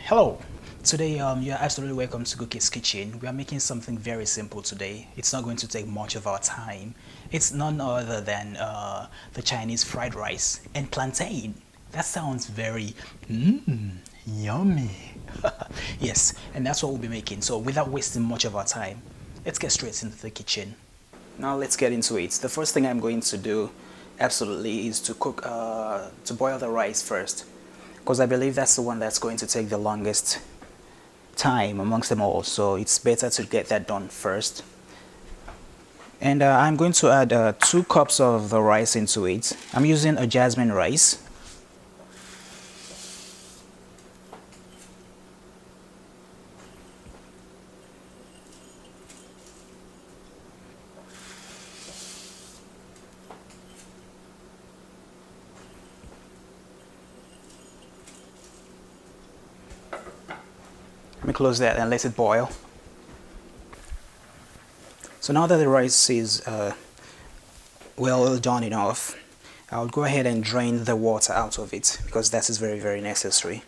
Hello. Today, you're absolutely welcome to Cookie's Kitchen. We are making something very simple today. It's not going to take much of our time. It's none other than the Chinese fried rice and plantain. That sounds very yummy. Yes, and that's what we'll be making. So without wasting much of our time, let's get straight into the kitchen. Now let's get into it. The first thing I'm going to do absolutely is to boil the rice first, because I believe that's the one that's going to take the longest time amongst them all, so it's better to get that done first. And I'm going to add 2 cups of the rice into it. I'm using a jasmine rice. Let me close that and let it boil. So now that the rice is well done enough, I'll go ahead and drain the water out of it, because that is very, very necessary.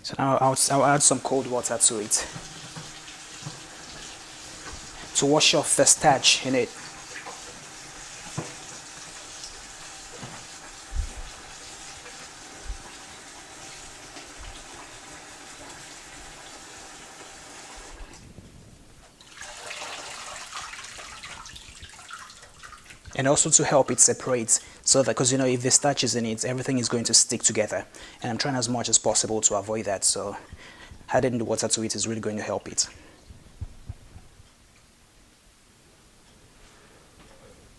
So now I'll add some cold water to it to wash off the starch in it. And also to help it separate, so that, because if the starch is in it, everything is going to stick together, and I'm trying as much as possible to avoid that, so adding the water to it is really going to help it.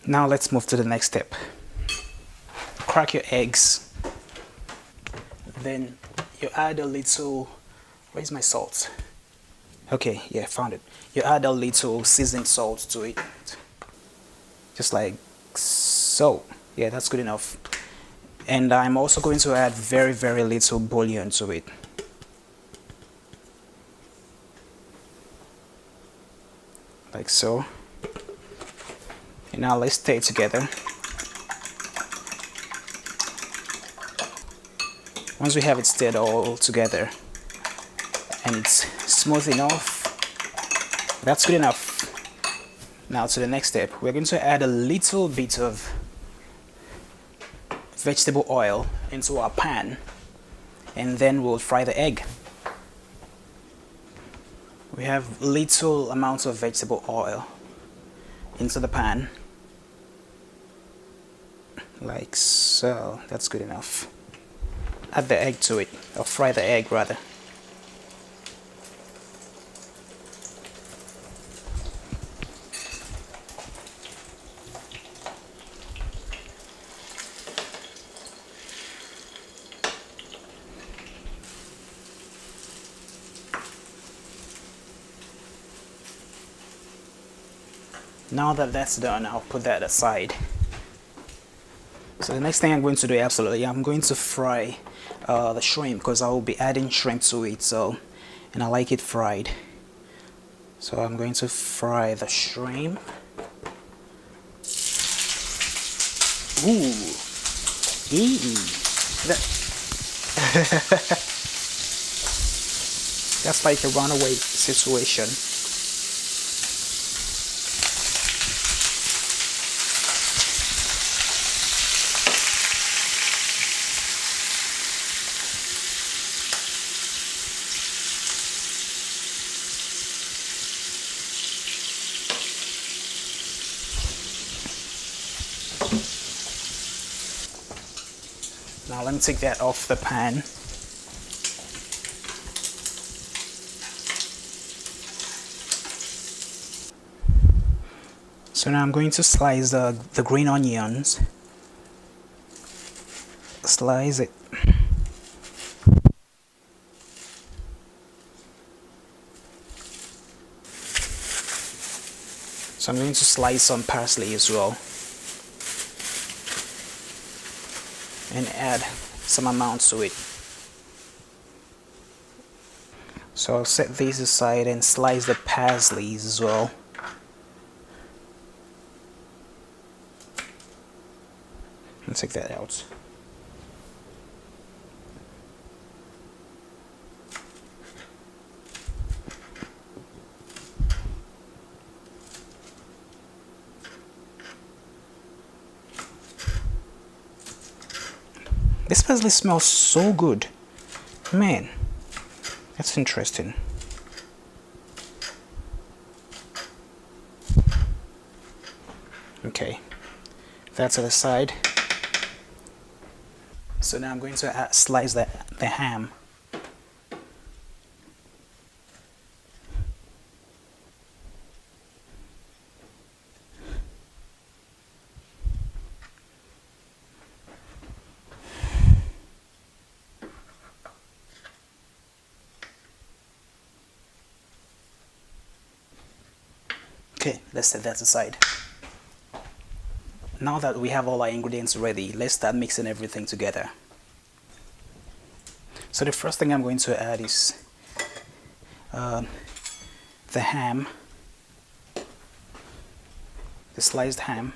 Now let's move to the next step. Crack your eggs, then you add a little, where's my salt? Okay, yeah, found it. You add a little seasoned salt to it, just like so. Yeah, that's good enough. And I'm also going to add very, very little bouillon to it. Like so. And now let's stir it together. Once we have it stirred all together and it's smooth enough, that's good enough. Now to the next step, we're going to add a little bit of vegetable oil into our pan, and then we'll fry the egg. We have little amounts of vegetable oil into the pan, like so. That's good enough. Add the egg to it, or fry the egg rather. Now that that's done, I'll put that aside. So the next thing I'm going to do, absolutely, I'm going to fry the shrimp, because I will be adding shrimp to it, so, and I like it fried. So I'm going to fry the shrimp. Ooh, that's like a runaway situation. Now let me take that off the pan. So now I'm going to slice the green onions. Slice it. So I'm going to slice some parsley as well, and add some amount to it. So I'll set these aside and slice the parsleys as well. And take that out. This parsley smells so good. Man, that's interesting. Okay, that's to the side. So now I'm going to slice the ham. Okay, let's set that aside. Now that we have all our ingredients ready, let's start mixing everything together. So the first thing I'm going to add is the ham, the sliced ham.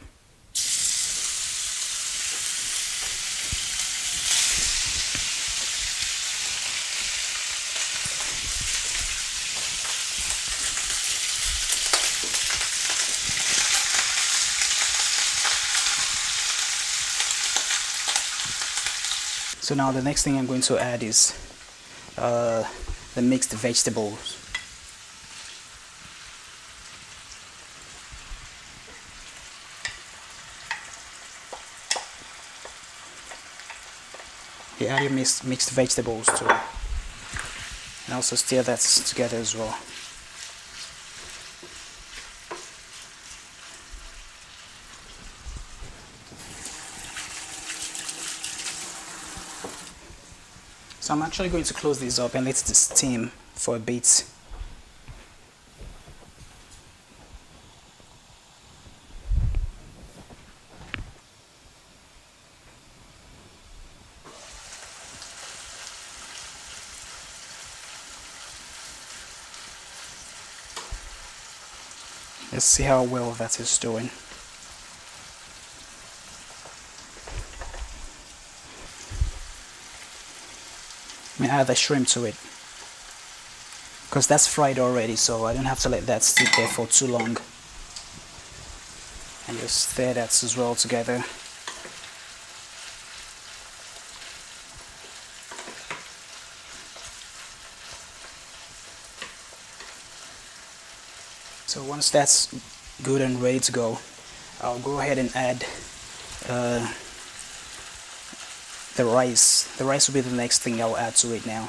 So now the next thing I'm going to add is the mixed vegetables. You add your mixed vegetables too, and also stir that together as well. So I'm actually going to close this up and let it steam for a bit. Let's see how well that is doing. I'm gonna add the shrimp to it, because that's fried already, so I don't have to let that sit there for too long. And just stir that as well together. So once that's good and ready to go, I'll go ahead and add the rice. The rice will be the next thing I'll add to it now.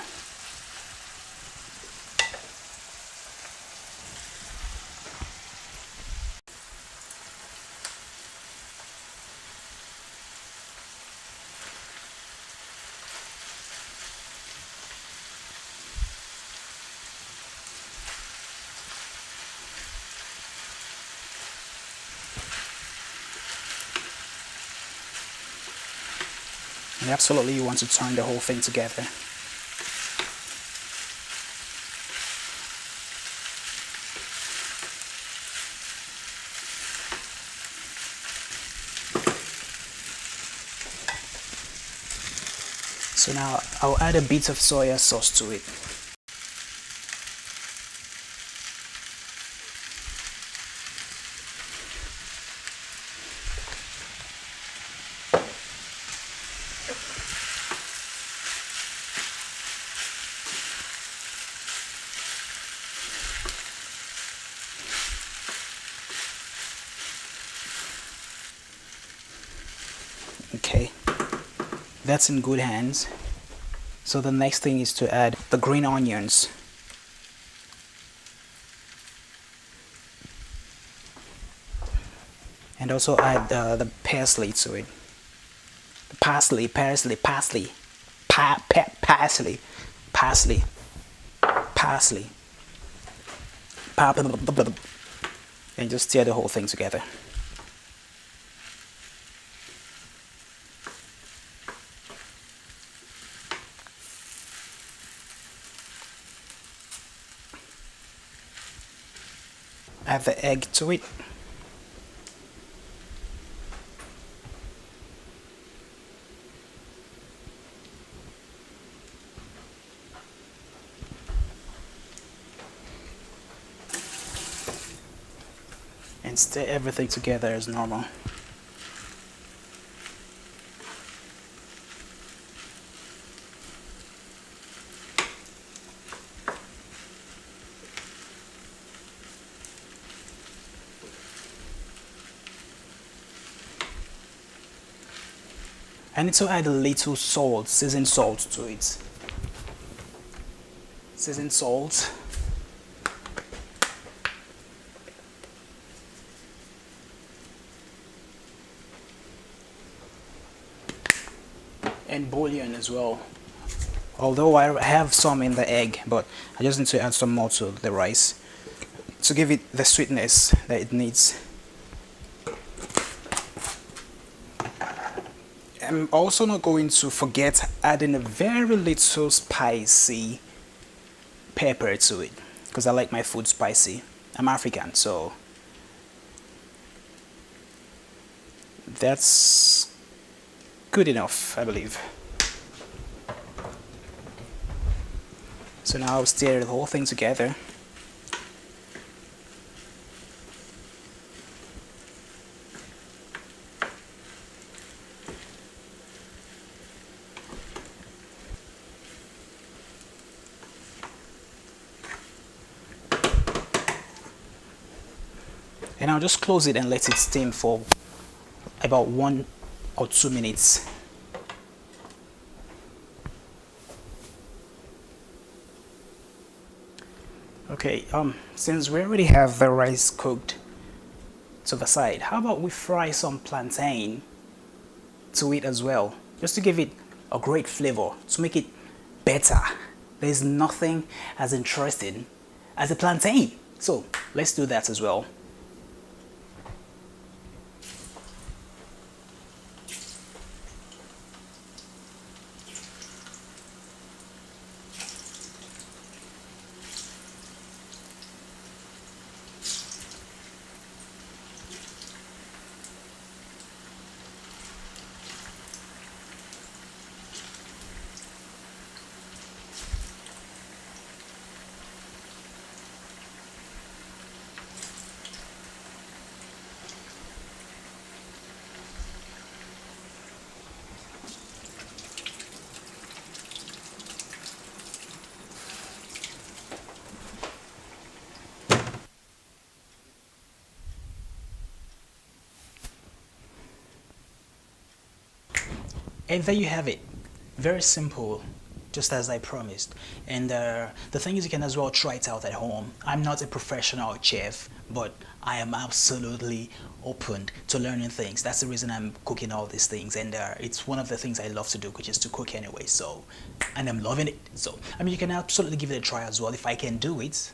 And absolutely you want to turn the whole thing together. So now I'll add a bit of soya sauce to it. Okay, that's in good hands. So the next thing is to add the green onions. And also add the parsley to it. Parsley, parsley, parsley, parsley, parsley, parsley, and just stir the whole thing together. Add the egg to it. And stir everything together as normal. I need to add a little salt, seasoned salt to it. Seasoned salt. And bouillon as well. Although I have some in the egg, but I just need to add some more to the rice to give it the sweetness that it needs. I'm also not going to forget adding a very little spicy pepper to it, because I like my food spicy. I'm African, so that's good enough, I believe. So now I'll stir the whole thing together. And I'll just close it and let it steam for about 1 or 2 minutes. Okay, since we already have the rice cooked to the side, how about we fry some plantain to it as well, just to give it a great flavor, to make it better. There's nothing as interesting as a plantain, so let's do that as well. And there you have it. Very simple, just as I promised. And the thing is, you can as well try it out at home. I'm not a professional chef, but I am absolutely open to learning things. That's the reason I'm cooking all these things. And it's one of the things I love to do, which is to cook anyway. So, and I'm loving it. So, I mean, you can absolutely give it a try as well. If I can do it,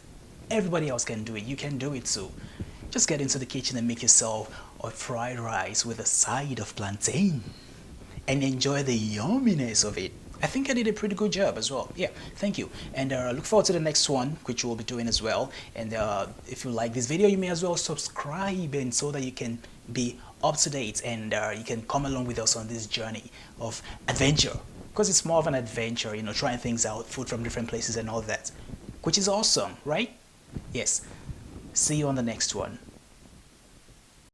everybody else can do it. You can do it too. Just get into the kitchen and make yourself a fried rice with a side of plantain and enjoy the yumminess of it. I think I did a pretty good job as well. Yeah, thank you. And look forward to the next one, which we'll be doing as well. And if you like this video, you may as well subscribe, and so that you can be up to date and you can come along with us on this journey of adventure. Because it's more of an adventure, you know, trying things out, food from different places and all that, which is awesome, right? Yes. See you on the next one.